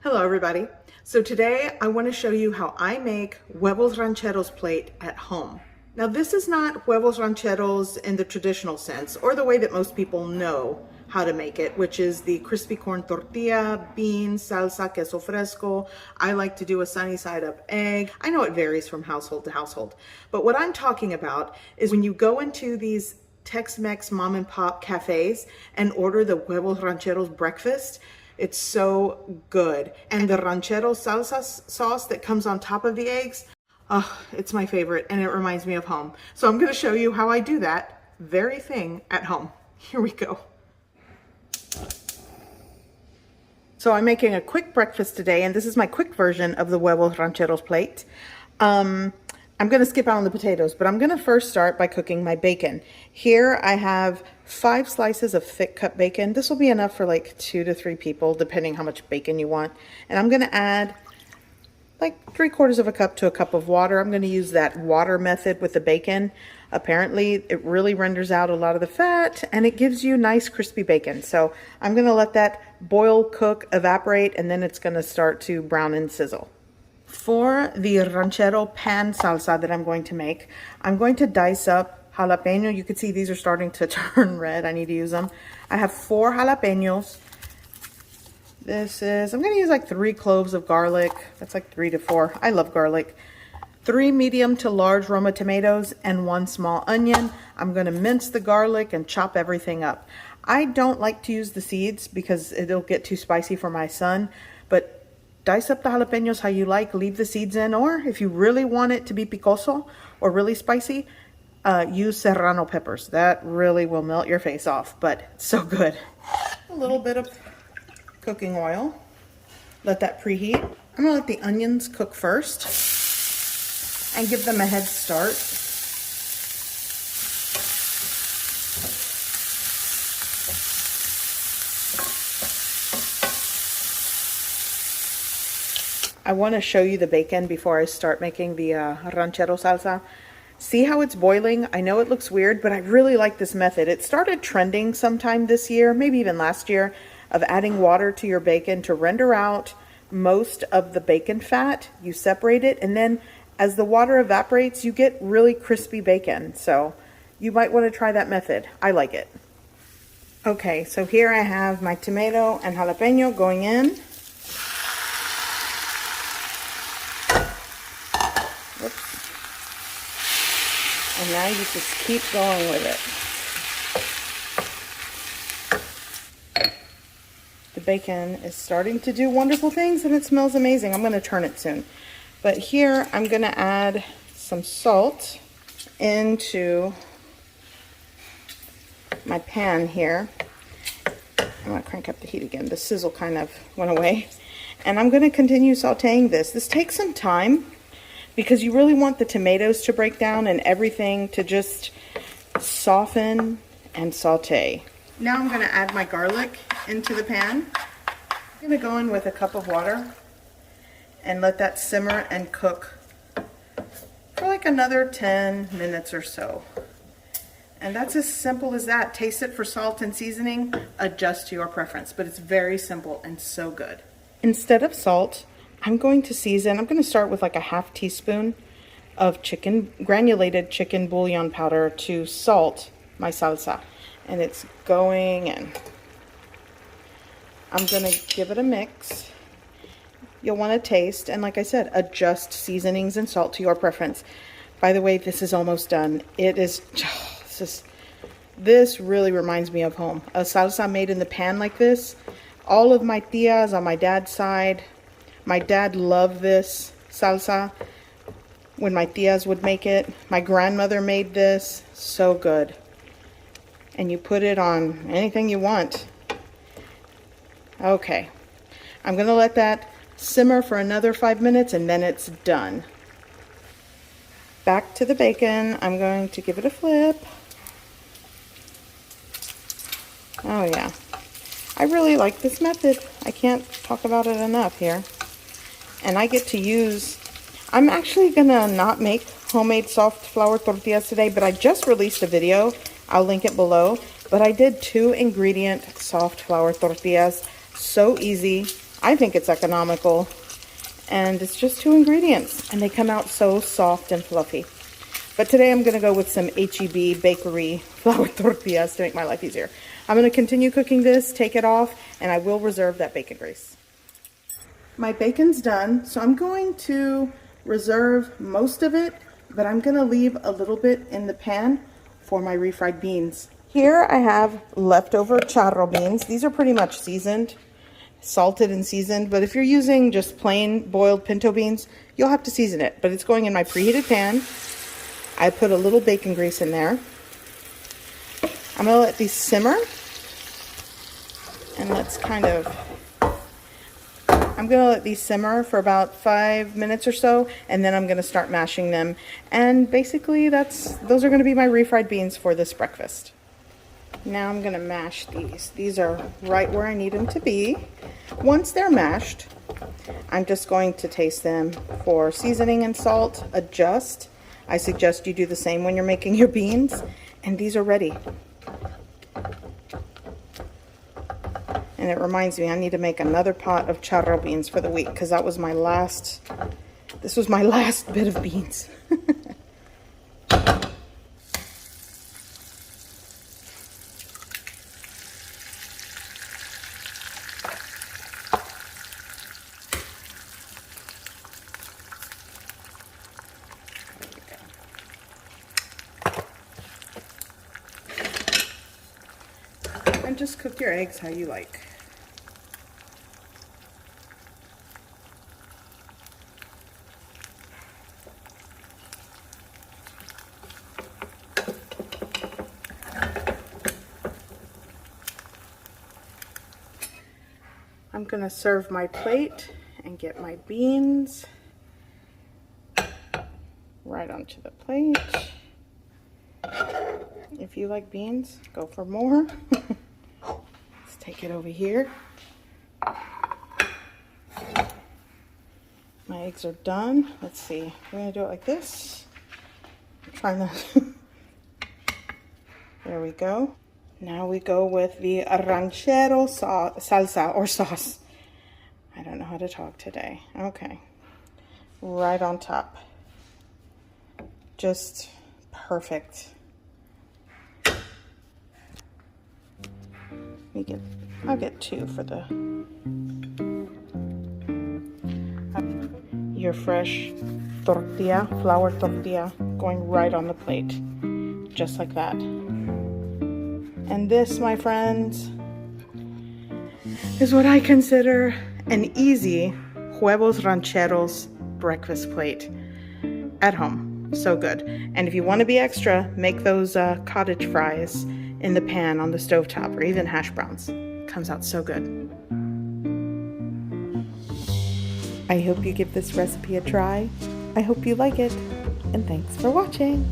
Hello everybody. So today I want to show you how I make Huevos Rancheros plate at home. Now this is not Huevos Rancheros in the traditional sense or the way that most people know how to make it, which is the crispy corn tortilla, beans, salsa, queso fresco. I like to do a sunny side up egg. I know it varies from household to household, but what I'm talking about is when you go into these Tex-Mex mom and pop cafes and order the Huevos Rancheros breakfast. It's so good. And the ranchero salsa sauce that comes on top of the eggs, oh, it's my favorite and it reminds me of home. So I'm gonna show you how I do that very thing at home. Here we go. So I'm making a quick breakfast today, and this is my quick version of the Huevos Rancheros plate. I'm going to skip out on the potatoes, but I'm going to first start by cooking my bacon. Here I have 5 slices of thick cut bacon. This will be enough for like 2 to 3 people, depending how much bacon you want. And I'm going to add like 3/4 of a cup to a cup of water. I'm going to use that water method with the bacon. Apparently, it really renders out a lot of the fat and it gives you nice crispy bacon. So I'm going to let that boil, cook, evaporate, and then it's going to start to brown and sizzle. For the ranchero pan salsa that I'm going to make, I'm going to dice up jalapeno. You can see these are starting to turn red. I need to use them. I have 4 jalapeños. I'm going to use like 3 cloves of garlic. That's like 3 to 4. I love garlic. 3 medium to large Roma tomatoes and 1 small onion. I'm going to mince the garlic and chop everything up. I don't like to use the seeds because it'll get too spicy for my son, but dice up the jalapenos how you like, leave the seeds in, or if you really want it to be picoso or really spicy, use serrano peppers. That really will melt your face off, but it's so good. A little bit of cooking oil. Let that preheat. I'm gonna let the onions cook first and give them a head start. I want to show you the bacon before I start making the ranchero salsa. See how it's boiling? I know it looks weird, but I really like this method. It started trending sometime this year, maybe even last year, of adding water to your bacon to render out most of the bacon fat. You separate it, and then as the water evaporates, you get really crispy bacon. So you might want to try that method. I like it. Okay, so here I have my tomato and jalapeno going in. And now you just keep going with it. The bacon is starting to do wonderful things and it smells amazing. I'm going to turn it soon. But here I'm going to add some salt into my pan here. I'm going to crank up the heat again. The sizzle kind of went away. And I'm going to continue sauteing this. This takes some time, because you really want the tomatoes to break down and everything to just soften and saute. Now I'm going to add my garlic into the pan. I'm going to go in with a cup of water and let that simmer and cook for like another 10 minutes or so. And that's as simple as that. Taste it for salt and seasoning. Adjust to your preference, but it's very simple and so good. Instead of salt, I'm going to season. I'm going to start with like a ½ teaspoon of granulated chicken bouillon powder to salt my salsa. And it's going in. I'm going to give it a mix. You'll want to taste, and like I said, adjust seasonings and salt to your preference. By the way, this is almost done. It is, this really reminds me of home. A salsa made in the pan like this. All of my tias on my dad's side, my dad loved this salsa when my tias would make it. My grandmother made this. So good. And you put it on anything you want. Okay. I'm going to let that simmer for another 5 minutes and then it's done. Back to the bacon. I'm going to give it a flip. Oh yeah. I really like this method. I can't talk about it enough here. And I get to use, I'm actually gonna not make homemade soft flour tortillas today, but I just released a video. I'll link it below. But I did 2 ingredient soft flour tortillas. So easy. I think it's economical. And it's just 2 ingredients. And they come out so soft and fluffy. But today I'm going to go with some H-E-B bakery flour tortillas to make my life easier. I'm going to continue cooking this, take it off, and I will reserve that bacon grease. My bacon's done, so I'm going to reserve most of it, but I'm going to leave a little bit in the pan for my refried beans. Here I have leftover charro beans. These are pretty much seasoned, salted and seasoned, but if you're using just plain boiled pinto beans, you'll have to season it. But it's going in my preheated pan. I put a little bacon grease in there. I'm going to let these simmer. And let's I'm going to let these simmer for about 5 minutes or so, and then I'm going to start mashing them. And basically those are going to be my refried beans for this breakfast. Now I'm going to mash these. These are right where I need them to be. Once they're mashed, I'm just going to taste them for seasoning and salt, adjust. I suggest you do the same when you're making your beans, and these are ready. And it reminds me, I need to make another pot of charro beans for the week, because that was my last, this was my last bit of beans. And just cook your eggs how you like. I'm going to serve my plate and get my beans right onto the plate. If you like beans, go for more. Let's take it over here. My eggs are done. Let's see. We're going to do it like this. I'm trying to... There we go. Now we go with the ranchero salsa or sauce. I don't know how to talk today. Okay. Right on top. Just perfect. I'll get 2 for the your fresh tortilla, flour tortilla, going right on the plate, just like that. And this, my friends, is what I consider an easy Huevos Rancheros breakfast plate at home. So good. And if you want to be extra, make those cottage fries in the pan on the stovetop, or even hash browns. Comes out so good. I hope you give this recipe a try. I hope you like it, and thanks for watching.